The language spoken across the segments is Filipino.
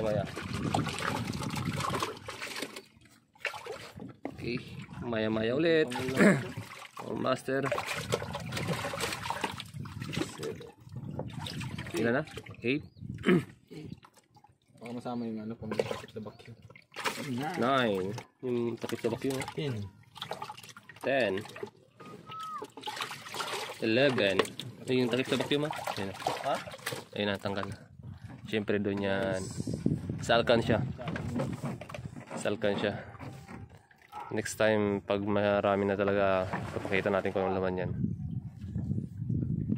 Maya. Okay, maya ulit. Oh, master. Ilan na? 8. Baka masama yung ano, pang takip sa bakyo. 9. Yung takip sa bakyo. 10. 10. 11. Yung takip sa bakyo mo? Ayun na. Ha? Ayun na, tanggal. Siyempre doon yan. Salkan siya. Next time, pag marami na talaga, papakita natin kung ano laman yan.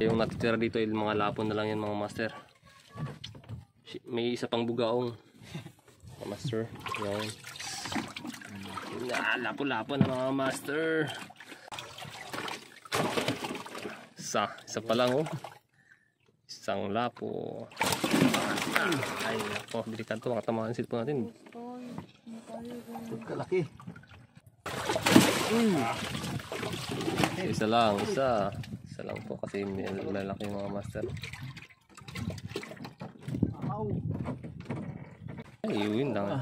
Yung natitira dito ay mga lapon na lang yan mga master. May isa pang bugaong mga master. Yan. Lapon-lapon na mga master. Isa pa lang oh. Isang lapo. Ay nako, bilikan to, mga tamaan silpo natin. Kalaki. Isa lang po kasi malaki mga master. Ay, yun lang.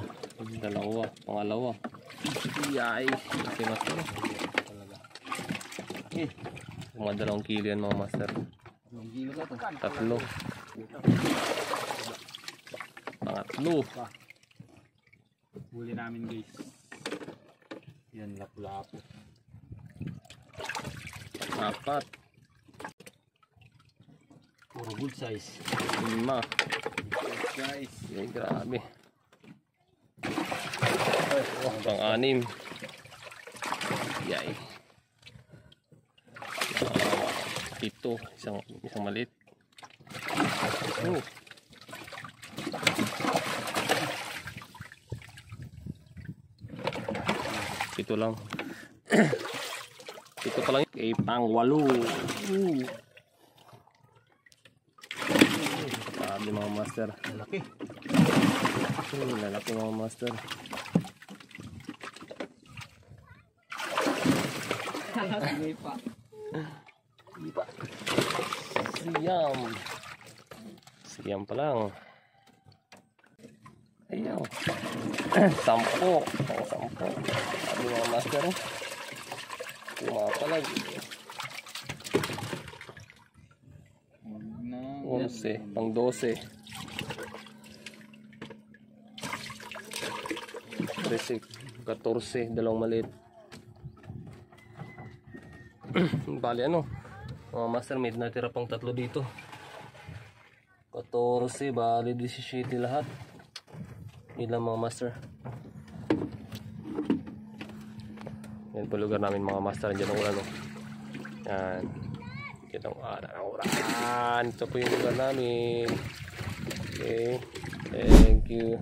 Dalawa, pangalawa. Yay! Okay, master. Mga 2 kilo yan mga master. 3. Pangatlo. Huli namin guys. Yan, lapu-lapu. 4. Puro good size. 5. Guys. Ay, grabe. Pang-6. Yay. 7. Isang maliit. Oh. 7 lang. 7 pa lang. Pang-8. Sabi mga master. Malaki. Lalaki mga master. Siyam pa lang. Ayaw. 10. Sabi mga master. Pumapalag. 11. Pang 12. 13. 14. 2 maliit. Bali ano, mga master, may natira pang 3 dito. 14, bali 17 lahat. Ilan mga master. Yan po lugar namin mga master. Diyan ang ulan oh. Yan. Yan ang ulan. Ito po yung lugar namin. Okay. Thank you.